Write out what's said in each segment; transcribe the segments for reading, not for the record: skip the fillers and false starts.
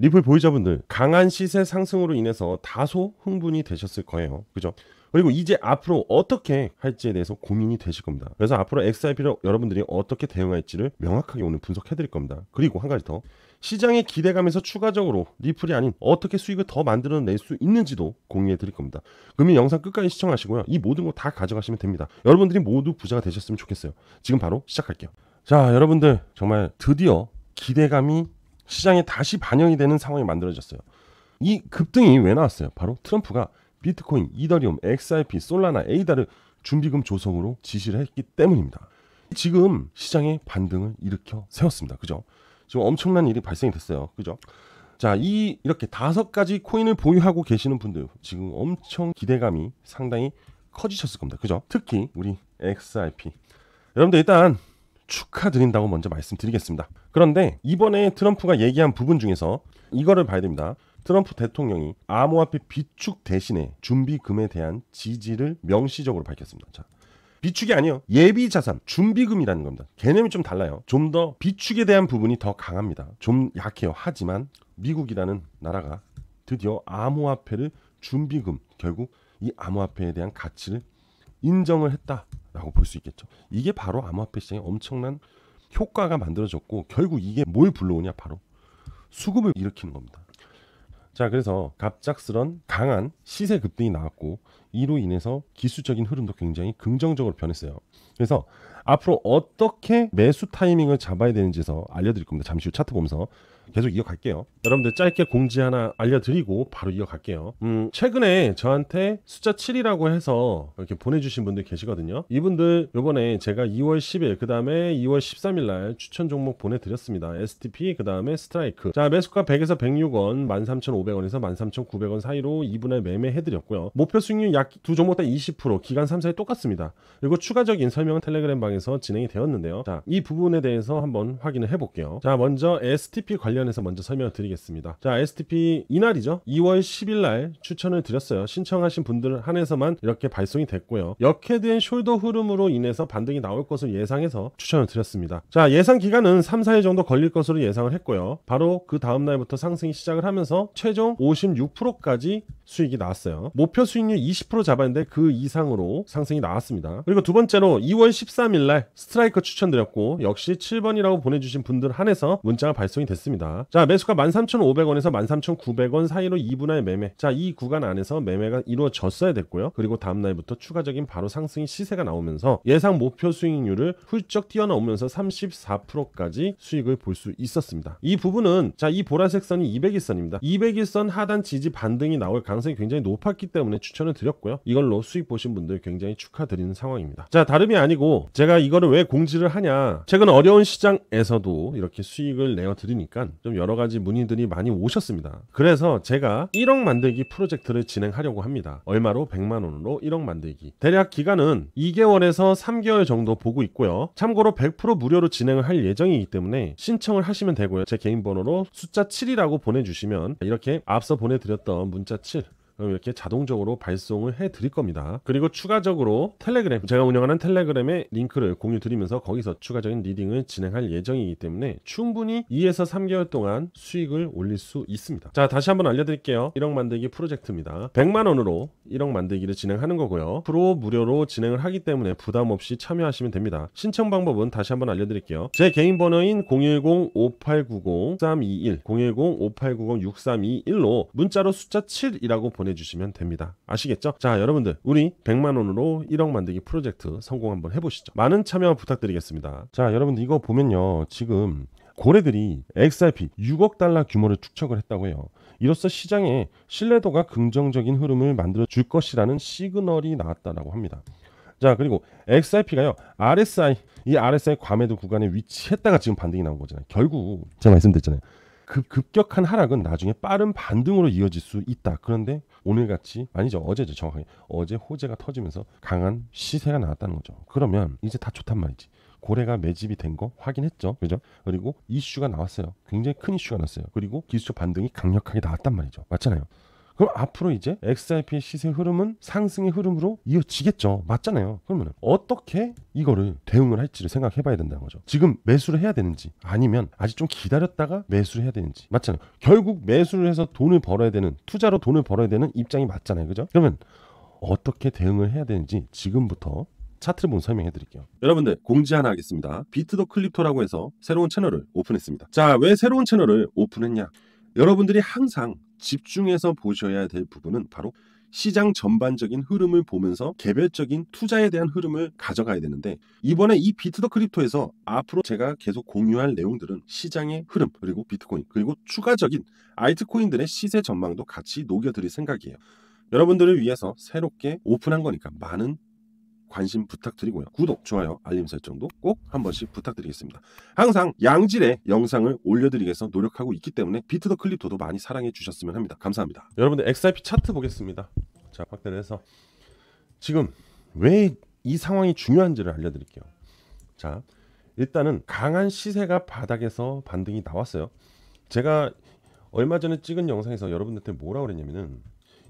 리플 보유자분들 강한 시세 상승으로 인해서 다소 흥분이 되셨을 거예요. 그죠? 그리고 이제 앞으로 어떻게 할지에 대해서 고민이 되실 겁니다. 그래서 앞으로 XRP를 여러분들이 어떻게 대응할지를 명확하게 오늘 분석해 드릴 겁니다. 그리고 한 가지 더, 시장의 기대감에서 추가적으로 리플이 아닌 어떻게 수익을 더 만들어낼 수 있는지도 공유해 드릴 겁니다. 그러면 영상 끝까지 시청하시고요. 이 모든 거 다 가져가시면 됩니다. 여러분들이 모두 부자가 되셨으면 좋겠어요. 지금 바로 시작할게요. 자, 여러분들 정말 드디어 기대감이 시장에 다시 반영이 되는 상황이 만들어졌어요. 이 급등이 왜 나왔어요? 바로 트럼프가 비트코인, 이더리움, XRP, 솔라나, 에이다를 준비금 조성으로 지시를 했기 때문입니다. 지금 시장에 반등을 일으켜 세웠습니다. 그죠? 지금 엄청난 일이 발생이 됐어요. 그죠? 자, 이렇게 5가지 코인을 보유하고 계시는 분들 지금 엄청 기대감이 상당히 커지셨을 겁니다. 그죠? 특히 우리 XRP. 여러분들 일단 축하드린다고 먼저 말씀드리겠습니다. 그런데 이번에 트럼프가 얘기한 부분 중에서 이거를 봐야 됩니다. 트럼프 대통령이 암호화폐 비축 대신에 준비금에 대한 지지를 명시적으로 밝혔습니다. 자, 비축이 아니에요. 예비자산, 준비금이라는 겁니다. 개념이 좀 달라요. 좀 더 비축에 대한 부분이 더 강합니다. 좀 약해요. 하지만 미국이라는 나라가 드디어 암호화폐를 준비금, 결국 이 암호화폐에 대한 가치를 인정을 했다라고 볼 수 있겠죠. 이게 바로 암호화폐 시장에 엄청난 효과가 만들어졌고, 결국 이게 뭘 불러오냐? 바로 수급을 일으키는 겁니다. 자, 그래서 갑작스런 강한 시세 급등이 나왔고, 이로 인해서 기술적인 흐름도 굉장히 긍정적으로 변했어요. 그래서 앞으로 어떻게 매수 타이밍을 잡아야 되는지에서 알려드릴 겁니다. 잠시 후 차트 보면서 계속 이어갈게요. 여러분들 짧게 공지 하나 알려드리고 바로 이어갈게요. 최근에 저한테 숫자 7이라고 해서 이렇게 보내주신 분들 계시거든요. 이분들 요번에 제가 2월 10일 그 다음에 2월 13일 날 추천 종목 보내드렸습니다. STP 그 다음에 스트라이크. 자, 매수가 100에서 106원, 13,500원에서 13,900원 사이로 2분할 매매해드렸고요. 목표 수익률 약 두 종목 다 20%, 기간 3사에 똑같습니다. 그리고 추가적인 설명은 텔레그램 방에서 진행이 되었는데요. 자, 이 부분에 대해서 한번 확인을 해볼게요. 자, 먼저 STP 관련해서 먼저 설명을 드리겠습니다. 자, STP 이날이죠. 2월 10일 날 추천을 드렸어요. 신청하신 분들 한해서만 이렇게 발송이 됐고요. 역헤드앤 숄더 흐름으로 인해서 반등이 나올 것을 예상해서 추천을 드렸습니다. 자, 예상 기간은 3, 4일 정도 걸릴 것으로 예상을 했고요. 바로 그 다음 날부터 상승이 시작을 하면서 최종 56%까지 수익이 나왔어요. 목표 수익률 20% 잡았는데 그 이상으로 상승이 나왔습니다. 그리고 두 번째로 2월 13일 날 스트라이커 추천드렸고, 역시 7번이라고 보내주신 분들 한해서 문자가 발송이 됐습니다. 자, 매수가 13,500원에서 13,900원 사이로 2분할 매매. 자, 이 구간 안에서 매매가 이루어졌어야 됐고요. 그리고 다음날부터 추가적인 바로 상승이 시세가 나오면서 예상 목표 수익률을 훌쩍 뛰어넘으면서 34%까지 수익을 볼 수 있었습니다. 이 부분은, 자, 이 보라색 선이 200일선입니다. 200일선 하단 지지 반등이 나올 가능성이 굉장히 높았기 때문에 추천을 드렸고요. 이걸로 수익 보신 분들 굉장히 축하드리는 상황입니다. 자, 다름이 아니고 제가 이거를 왜 공지를 하냐, 최근 어려운 시장에서도 이렇게 수익을 내어 드리니까 좀 여러 가지 문의들이 많이 오셨습니다. 그래서 제가 1억 만들기 프로젝트를 진행하려고 합니다. 얼마로? 100만 원으로 1억 만들기. 대략 기간은 2개월에서 3개월 정도 보고 있고요. 참고로 100% 무료로 진행을 할 예정이기 때문에 신청을 하시면 되고요. 제 개인 번호로 숫자 7이라고 보내주시면 이렇게 앞서 보내드렸던 문자 7, 그럼 이렇게 자동적으로 발송을 해드릴 겁니다. 그리고 추가적으로 텔레그램, 제가 운영하는 텔레그램의 링크를 공유 드리면서 거기서 추가적인 리딩을 진행할 예정이기 때문에 충분히 2에서 3개월 동안 수익을 올릴 수 있습니다. 자, 다시 한번 알려드릴게요. 1억 만들기 프로젝트입니다. 100만 원으로 1억 만들기를 진행하는 거고요. 프로 무료로 진행을 하기 때문에 부담 없이 참여하시면 됩니다. 신청 방법은 다시 한번 알려드릴게요. 제 개인 번호인 010-5890-6321, 010-5890-6321로 문자로 숫자 7이라고 보내주시면 됩니다. 아시겠죠? 자, 여러분들 우리 100만 원으로 1억 만들기 프로젝트 성공 한번 해보시죠. 많은 참여 부탁드리겠습니다. 자, 여러분들 이거 보면요, 지금 고래들이 XRP 6억 달러 규모를 축적을 했다고 해요. 이로써 시장에 신뢰도가 긍정적인 흐름을 만들어 줄 것이라는 시그널이 나왔다라고 합니다. 자, 그리고 XRP가요, RSI, 이 RSI 과매도 구간에 위치했다가 지금 반등이 나온 거잖아요. 결국 제가 말씀드렸잖아요. 급격한 하락은 나중에 빠른 반등으로 이어질 수 있다. 그런데 오늘같이, 아니죠, 어제죠, 정확하게 어제 호재가 터지면서 강한 시세가 나왔다는 거죠. 그러면 이제 다 좋단 말이지. 고래가 매집이 된 거 확인했죠, 그죠? 그리고 이슈가 나왔어요. 굉장히 큰 이슈가 났어요. 그리고 기술적 반등이 강력하게 나왔단 말이죠. 맞잖아요. 그럼 앞으로 이제 XRP의 시세 흐름은 상승의 흐름으로 이어지겠죠. 맞잖아요. 그러면 어떻게 이거를 대응을 할지를 생각해 봐야 된다는 거죠. 지금 매수를 해야 되는지 아니면 아직 좀 기다렸다가 매수를 해야 되는지. 맞잖아요. 결국 매수를 해서 돈을 벌어야 되는, 투자로 돈을 벌어야 되는 입장이 맞잖아요. 그죠? 그러면 어떻게 대응을 해야 되는지 지금부터 차트를 보면 설명해 드릴게요. 여러분들 공지 하나 하겠습니다. 비트 더 클립토라고 해서 새로운 채널을 오픈했습니다. 자, 왜 새로운 채널을 오픈했냐? 여러분들이 항상 집중해서 보셔야 될 부분은 바로 시장 전반적인 흐름을 보면서 개별적인 투자에 대한 흐름을 가져가야 되는데, 이번에 이 비트 더 크립토에서 앞으로 제가 계속 공유할 내용들은 시장의 흐름, 그리고 비트코인, 그리고 추가적인 알트코인들의 시세 전망도 같이 녹여드릴 생각이에요. 여러분들을 위해서 새롭게 오픈한 거니까 많은 관심 부탁드리고요. 구독, 좋아요, 알림 설정도 꼭 한 번씩 부탁드리겠습니다. 항상 양질의 영상을 올려드리기 위해서 노력하고 있기 때문에 비트 더 클립토도 많이 사랑해 주셨으면 합니다. 감사합니다. 여러분들 XRP 차트 보겠습니다. 자, 확대를 해서 지금 왜 이 상황이 중요한지를 알려드릴게요. 자, 일단은 강한 시세가 바닥에서 반등이 나왔어요. 제가 얼마 전에 찍은 영상에서 여러분들한테 뭐라고 그랬냐면은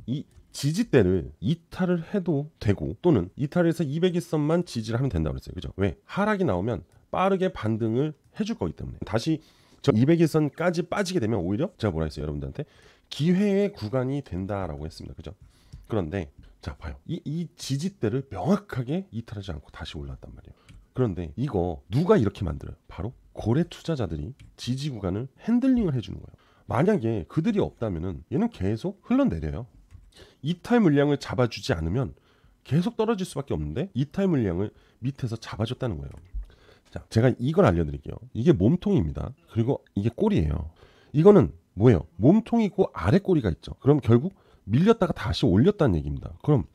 이 지지대를 이탈을 해도 되고, 또는 이탈해서 200일선만 지지를 하면 된다고 그랬어요. 그죠? 왜? 하락이 나오면 빠르게 반등을 해줄 거기 때문에. 다시 저 200일선까지 빠지게 되면 오히려 제가 뭐라 했어요? 여러분들한테 기회의 구간이 된다라고 했습니다. 그죠? 그런데 자, 봐요. 이 지지대를 명확하게 이탈하지 않고 다시 올랐단 말이에요. 그런데 이거 누가 이렇게 만들어요? 바로 고래 투자자들이 지지 구간을 핸들링을 해주는 거예요. 만약에 그들이 없다면은 얘는 계속 흘러내려요. 이탈 물량을 잡아주지 않으면 계속 떨어질 수밖에 없는데, 이탈 물량을 밑에서 잡아줬다는 거예요. 자, 제가 이걸 알려드릴게요. 이게 몸통입니다. 그리고 이게 꼬리예요. 이거는 뭐예요? 몸통이고 아래 꼬리가 있죠. 그럼 결국 밀렸다가 다시 올렸다는 얘기입니다. 그럼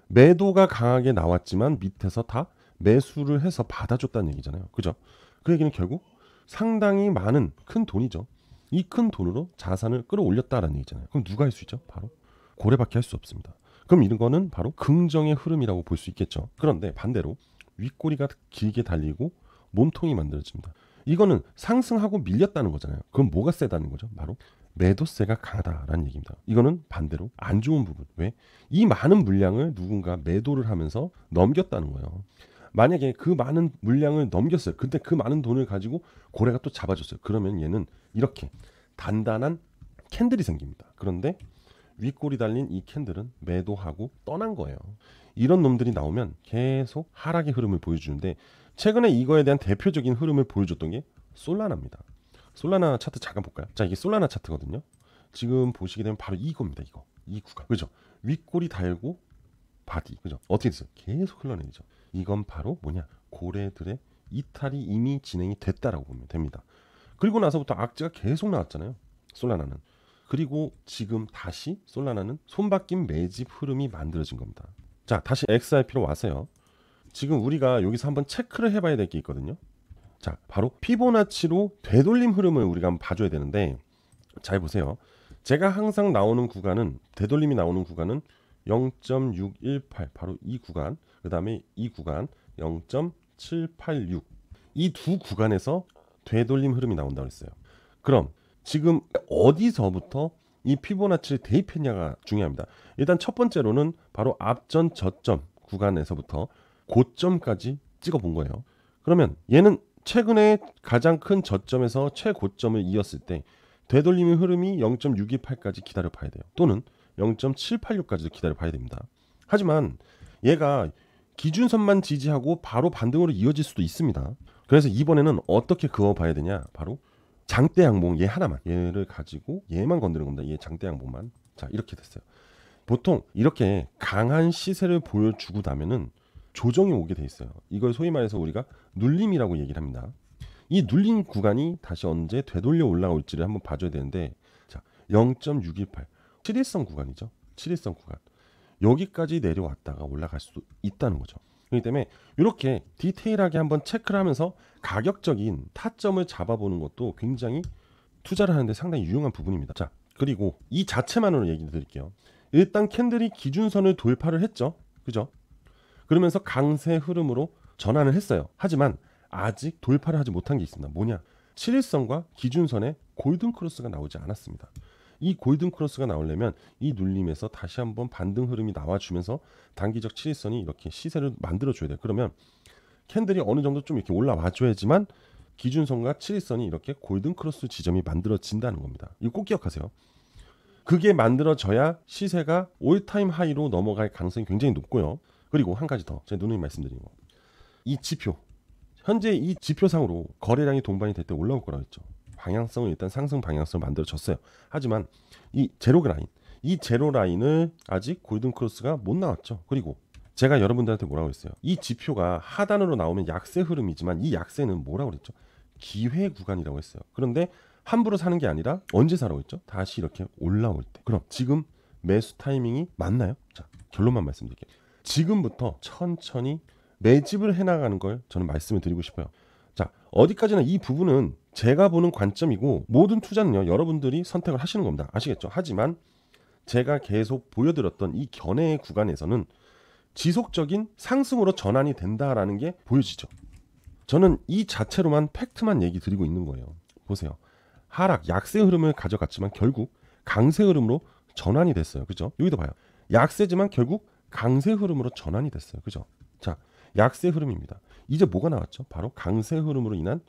매도가 강하게 나왔지만 밑에서 다 매수를 해서 받아줬다는 얘기잖아요. 그죠? 그 얘기는 결국 상당히 많은 큰 돈이죠. 이 큰 돈으로 자산을 끌어올렸다라는 얘기잖아요. 그럼 누가 할 수 있죠? 바로 고래밖에 할 수 없습니다. 그럼 이런 거는 바로 긍정의 흐름이라고 볼 수 있겠죠. 그런데 반대로 윗꼬리가 길게 달리고 몸통이 만들어집니다. 이거는 상승하고 밀렸다는 거잖아요. 그럼 뭐가 세다는 거죠? 바로 매도세가 강하다라는 얘기입니다. 이거는 반대로 안 좋은 부분. 왜? 이 많은 물량을 누군가 매도를 하면서 넘겼다는 거예요. 만약에 그 많은 물량을 넘겼어요. 근데 그 많은 돈을 가지고 고래가 또 잡아줬어요. 그러면 얘는 이렇게 단단한 캔들이 생깁니다. 그런데 윗골이 달린 이 캔들은 매도하고 떠난 거예요. 이런 놈들이 나오면 계속 하락의 흐름을 보여주는데, 최근에 이거에 대한 대표적인 흐름을 보여줬던 게 솔라나입니다. 솔라나 차트 잠깐 볼까요? 자, 이게 솔라나 차트거든요. 지금 보시게 되면 바로 이겁니다. 이 구간. 그죠? 윗골이 달고 바디. 그죠? 어떻게 됐어요? 계속 흘러내리죠. 이건 바로 뭐냐? 고래들의 이탈이 이미 진행이 됐다라고 보면 됩니다. 그리고 나서부터 악재가 계속 나왔잖아요. 솔라나는. 그리고 지금 다시 솔라나는 손바뀜 매집 흐름이 만들어진 겁니다. 자, 다시 XRP로 와서요. 지금 우리가 여기서 한번 체크를 해봐야 될 게 있거든요. 자, 바로 피보나치로 되돌림 흐름을 우리가 한번 봐줘야 되는데, 잘 보세요. 제가 항상 나오는 구간은, 되돌림이 나오는 구간은 0.618, 바로 이 구간, 그 다음에 이 구간 0.786, 이 두 구간에서 되돌림 흐름이 나온다고 했어요. 그럼 지금 어디서부터 이 피보나치를 대입했냐가 중요합니다. 일단 첫 번째로는 바로 앞전 저점 구간에서부터 고점까지 찍어본 거예요. 그러면 얘는 최근에 가장 큰 저점에서 최고점을 이었을 때 되돌림의 흐름이 0.628까지 기다려 봐야 돼요. 또는 0.786까지도 기다려 봐야 됩니다. 하지만 얘가 기준선만 지지하고 바로 반등으로 이어질 수도 있습니다. 그래서 이번에는 어떻게 그어봐야 되냐? 바로 장대 양봉 얘 하나만, 얘를 가지고 얘만 건드는 겁니다. 얘 장대 양봉만. 자, 이렇게 됐어요. 보통 이렇게 강한 시세를 보여주고 나면은 조정이 오게 돼 있어요. 이걸 소위 말해서 우리가 눌림이라고 얘기를 합니다. 이 눌림 구간이 다시 언제 되돌려 올라올지를 한번 봐줘야 되는데, 자, 0.618 7일선 구간이죠. 7일선 구간. 여기까지 내려왔다가 올라갈 수도 있다는 거죠. 그렇기 때문에 이렇게 디테일하게 한번 체크를 하면서 가격적인 타점을 잡아보는 것도 굉장히 투자를 하는데 상당히 유용한 부분입니다. 자, 그리고 이 자체만으로 얘기 드릴게요. 일단 캔들이 기준선을 돌파를 했죠. 그죠? 그러면서 강세 흐름으로 전환을 했어요. 하지만 아직 돌파를 하지 못한 게 있습니다. 뭐냐? 7일선과 기준선에 골든 크로스가 나오지 않았습니다. 이 골든 크로스가 나오려면 이 눌림에서 다시 한번 반등 흐름이 나와주면서 단기적 7일선이 이렇게 시세를 만들어줘야 돼요. 그러면 캔들이 어느 정도 좀 이렇게 올라와줘야지만 기준선과 7일선이 이렇게 골든 크로스 지점이 만들어진다는 겁니다. 이거 꼭 기억하세요. 그게 만들어져야 시세가 올타임 하이로 넘어갈 가능성이 굉장히 높고요. 그리고 한 가지 더 제가 누누이 말씀드린 거, 이 지표, 현재 이 지표상으로 거래량이 동반이 될 때 올라올 거라고 했죠. 방향성을 일단 상승 방향성을 만들어졌어요. 하지만 이 제로 라인, 이 제로 라인을 아직 골든 크로스가 못 나왔죠. 그리고 제가 여러분들한테 뭐라고 했어요? 이 지표가 하단으로 나오면 약세 흐름이지만 이 약세는 뭐라고 그랬죠? 기회 구간이라고 했어요. 그런데 함부로 사는 게 아니라 언제 사라고 했죠? 다시 이렇게 올라올 때. 그럼 지금 매수 타이밍이 맞나요? 자, 결론만 말씀드릴게요. 지금부터 천천히 매집을 해나가는 걸 저는 말씀을 드리고 싶어요. 자, 어디까지나 이 부분은 제가 보는 관점이고 모든 투자는요 여러분들이 선택을 하시는 겁니다. 아시겠죠? 하지만 제가 계속 보여드렸던 이 견해의 구간에서는 지속적인 상승으로 전환이 된다라는 게 보여지죠. 저는 이 자체로만 팩트만 얘기 드리고 있는 거예요. 보세요. 하락, 약세 흐름을 가져갔지만 결국 강세 흐름으로 전환이 됐어요. 그죠? 여기도 봐요. 약세지만 결국 강세 흐름으로 전환이 됐어요. 그죠? 자, 약세 흐름입니다. 이제 뭐가 나왔죠? 바로 강세 흐름으로 인한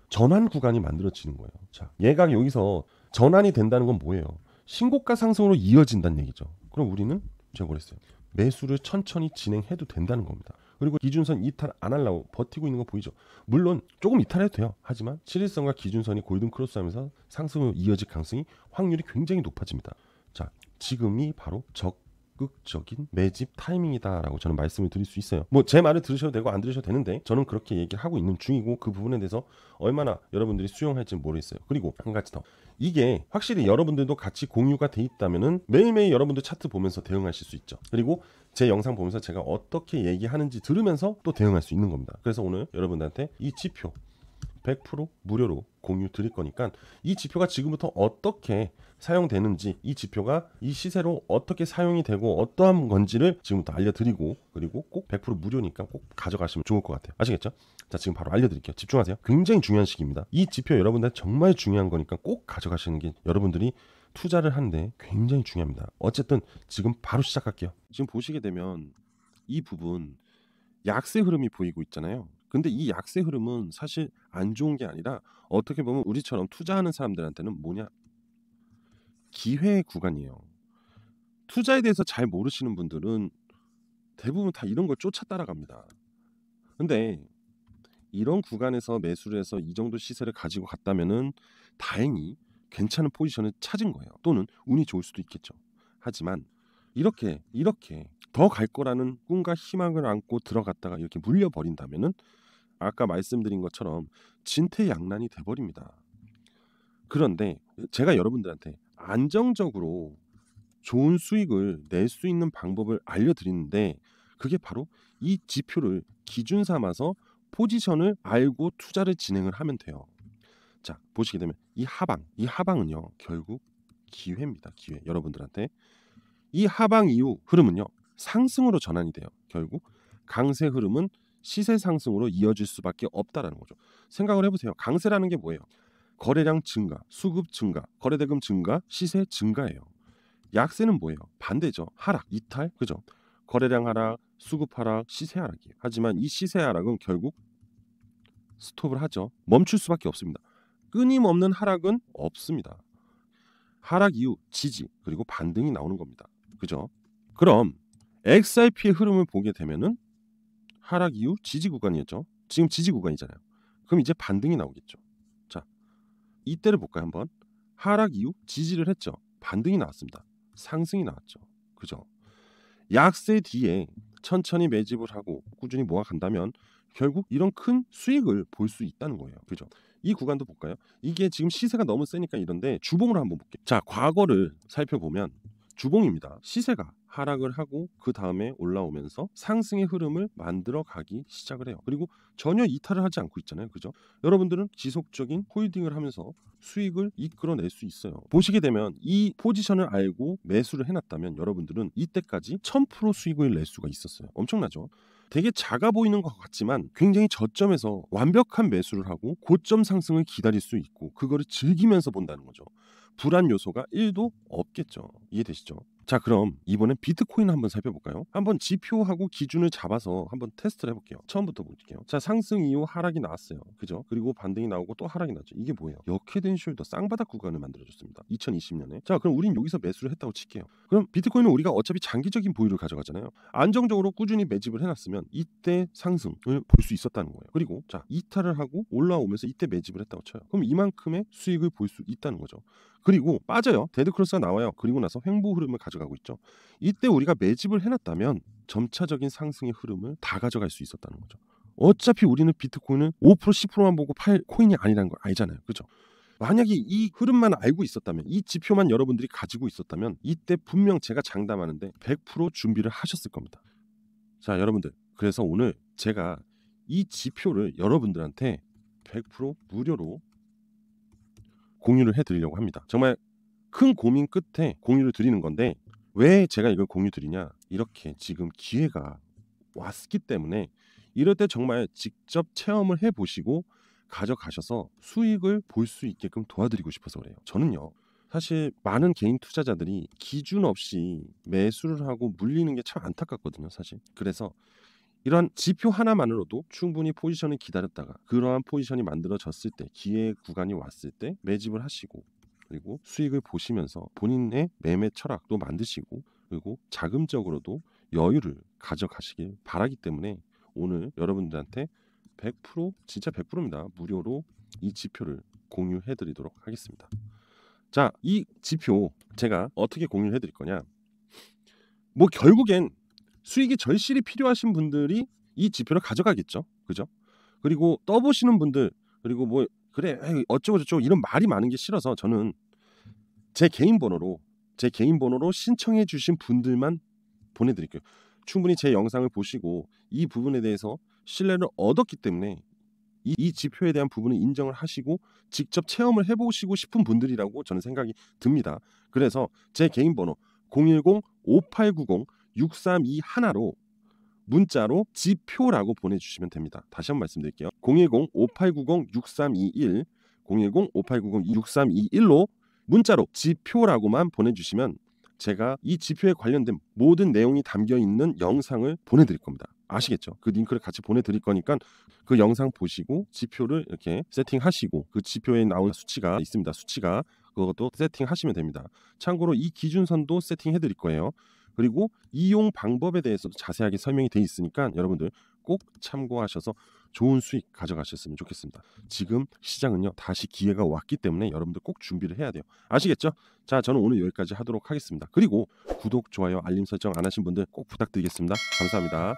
전환 구간이 만들어지는 거예요. 자, 얘가 여기서 전환이 된다는 건 뭐예요? 신고가 상승으로 이어진다는 얘기죠. 그럼 우리는 제가 그랬어요. 매수를 천천히 진행해도 된다는 겁니다. 그리고 기준선 이탈 안 하려고 버티고 있는 거 보이죠? 물론 조금 이탈해도 돼요. 하지만 7일선과 기준선이 골든 크로스 하면서 상승으로 이어질 가능성이 확률이 굉장히 높아집니다. 자, 지금이 바로 적극적인 매집 타이밍이다라고 저는 말씀을 드릴 수 있어요. 뭐 제 말을 들으셔도 되고 안 들으셔도 되는데 저는 그렇게 얘기를 하고 있는 중이고 그 부분에 대해서 얼마나 여러분들이 수용할지는 모르겠어요. 그리고 한 가지 더, 이게 확실히 여러분들도 같이 공유가 돼 있다면은 매일매일 여러분들 차트 보면서 대응하실 수 있죠. 그리고 제 영상 보면서 제가 어떻게 얘기하는지 들으면서 또 대응할 수 있는 겁니다. 그래서 오늘 여러분들한테 이 지표 100% 무료로 공유 드릴 거니까 이 지표가 지금부터 어떻게 사용되는지, 이 지표가 이 시세로 어떻게 사용이 되고 어떠한 건지를 지금부터 알려드리고, 그리고 꼭 100% 무료니까 꼭 가져가시면 좋을 것 같아요. 아시겠죠? 자, 지금 바로 알려드릴게요. 집중하세요. 굉장히 중요한 시기입니다. 이 지표 여러분들 정말 중요한 거니까 꼭 가져가시는 게 여러분들이 투자를 하는데 굉장히 중요합니다. 어쨌든 지금 바로 시작할게요. 지금 보시게 되면 이 부분 약세 흐름이 보이고 있잖아요. 근데 이 약세 흐름은 사실 안 좋은 게 아니라 어떻게 보면 우리처럼 투자하는 사람들한테는 뭐냐? 기회 구간이에요. 투자에 대해서 잘 모르시는 분들은 대부분 다 이런 걸 쫓아 따라갑니다. 근데 이런 구간에서 매수를 해서 이 정도 시세를 가지고 갔다면은 다행히 괜찮은 포지션을 찾은 거예요. 또는 운이 좋을 수도 있겠죠. 하지만 이렇게 더 갈 거라는 꿈과 희망을 안고 들어갔다가 이렇게 물려버린다면은 아까 말씀드린 것처럼 진퇴양난이 돼버립니다. 그런데 제가 여러분들한테 안정적으로 좋은 수익을 낼 수 있는 방법을 알려드리는데 그게 바로 이 지표를 기준 삼아서 포지션을 알고 투자를 진행을 하면 돼요. 자, 보시게 되면 이 하방은요 결국 기회입니다. 기회. 여러분들한테 이 하방 이후 흐름은요 상승으로 전환이 돼요. 결국 강세 흐름은 시세 상승으로 이어질 수밖에 없다라는 거죠. 생각을 해보세요. 강세라는 게 뭐예요? 거래량 증가, 수급 증가, 거래대금 증가, 시세 증가예요. 약세는 뭐예요? 반대죠. 하락, 이탈, 그죠? 거래량 하락, 수급 하락, 시세 하락이에요. 하지만 이 시세 하락은 결국 스톱을 하죠. 멈출 수밖에 없습니다. 끊임없는 하락은 없습니다. 하락 이후 지지 그리고 반등이 나오는 겁니다. 그죠? 그럼 XRP의 흐름을 보게 되면은 하락 이후 지지 구간이었죠. 지금 지지 구간이잖아요. 그럼 이제 반등이 나오겠죠. 자, 이때를 볼까요 한번? 하락 이후 지지를 했죠. 반등이 나왔습니다. 상승이 나왔죠. 그죠? 약세 뒤에 천천히 매집을 하고 꾸준히 모아간다면 결국 이런 큰 수익을 볼 수 있다는 거예요. 그죠? 이 구간도 볼까요? 이게 지금 시세가 너무 세니까 이런데 주봉으로 한번 볼게요. 자, 과거를 살펴보면 주봉입니다. 시세가 하락을 하고 그 다음에 올라오면서 상승의 흐름을 만들어 가기 시작을 해요. 그리고 전혀 이탈을 하지 않고 있잖아요. 그죠? 여러분들은 지속적인 홀딩을 하면서 수익을 이끌어낼 수 있어요. 보시게 되면 이 포지션을 알고 매수를 해놨다면 여러분들은 이때까지 1000% 수익을 낼 수가 있었어요. 엄청나죠? 되게 작아 보이는 것 같지만 굉장히 저점에서 완벽한 매수를 하고 고점 상승을 기다릴 수 있고 그거를 즐기면서 본다는 거죠. 불안 요소가 1도 없겠죠. 이해되시죠? 자, 그럼 이번엔 비트코인 한번 살펴볼까요? 한번 지표하고 기준을 잡아서 한번 테스트를 해볼게요. 처음부터 볼게요. 자, 상승 이후 하락이 나왔어요. 그죠? 그리고 반등이 나오고 또 하락이 나죠. 이게 뭐예요? 역헤드앤숄더 쌍바닥 구간을 만들어줬습니다. 2020년에. 자, 그럼 우린 여기서 매수를 했다고 칠게요. 그럼 비트코인은 우리가 어차피 장기적인 보유를 가져가잖아요. 안정적으로 꾸준히 매집을 해놨으면 이때 상승을 볼 수 있었다는 거예요. 그리고 자, 이탈을 하고 올라오면서 이때 매집을 했다고 쳐요. 그럼 이만큼의 수익을 볼 수 있다는 거죠. 그리고 빠져요. 데드크로스가 나와요. 그리고 나서 횡보 흐름을 가져가고 있죠. 이때 우리가 매집을 해놨다면 점차적인 상승의 흐름을 다 가져갈 수 있었다는 거죠. 어차피 우리는 비트코인은 5% 10%만 보고 팔 코인이 아니라는 걸 알잖아요. 그죠? 만약에 이 흐름만 알고 있었다면, 이 지표만 여러분들이 가지고 있었다면 이때 분명 제가 장담하는데 100% 준비를 하셨을 겁니다. 자, 여러분들, 그래서 오늘 제가 이 지표를 여러분들한테 100% 무료로 공유를 해드리려고 합니다. 정말 큰 고민 끝에 공유를 드리는 건데, 왜 제가 이걸 공유 드리냐, 이렇게 지금 기회가 왔기 때문에 이럴 때 정말 직접 체험을 해보시고 가져가셔서 수익을 볼 수 있게끔 도와드리고 싶어서 그래요. 저는요, 사실 많은 개인 투자자들이 기준 없이 매수를 하고 물리는 게 참 안타깝거든요, 사실. 그래서 이런 지표 하나만으로도 충분히 포지션을 기다렸다가 그러한 포지션이 만들어졌을 때, 기회 구간이 왔을 때 매집을 하시고, 그리고 수익을 보시면서 본인의 매매 철학도 만드시고, 그리고 자금적으로도 여유를 가져가시길 바라기 때문에 오늘 여러분들한테 100% 진짜 100%입니다. 무료로 이 지표를 공유해 드리도록 하겠습니다. 자, 이 지표 제가 어떻게 공유해 드릴 거냐, 뭐 결국엔 수익이 절실히 필요하신 분들이 이 지표를 가져가겠죠. 그죠? 그리고 떠보시는 분들, 그리고 뭐 그래 어쩌고 저쩌고 이런 말이 많은 게 싫어서 저는 제 개인 번호로 신청해 주신 분들만 보내드릴게요. 충분히 제 영상을 보시고 이 부분에 대해서 신뢰를 얻었기 때문에 이 지표에 대한 부분을 인정을 하시고 직접 체험을 해보시고 싶은 분들이라고 저는 생각이 듭니다. 그래서 제 개인 번호 010-5890-6321로 문자로 지표라고 보내주시면 됩니다. 다시 한번 말씀드릴게요. 010-5890-6321 010-5890-6321로 문자로 지표라고만 보내주시면 제가 이 지표에 관련된 모든 내용이 담겨있는 영상을 보내드릴 겁니다. 아시겠죠? 그 링크를 같이 보내드릴 거니까 그 영상 보시고 지표를 이렇게 세팅하시고, 그 지표에 나온 수치가 있습니다. 수치가 그것도 세팅하시면 됩니다. 참고로 이 기준선도 세팅해드릴 거예요. 그리고 이용 방법에 대해서도 자세하게 설명이 돼 있으니까 여러분들 꼭 참고하셔서 좋은 수익 가져가셨으면 좋겠습니다. 지금 시장은요, 다시 기회가 왔기 때문에 여러분들 꼭 준비를 해야 돼요. 아시겠죠? 자, 저는 오늘 여기까지 하도록 하겠습니다. 그리고 구독, 좋아요, 알림 설정 안 하신 분들 꼭 부탁드리겠습니다. 감사합니다.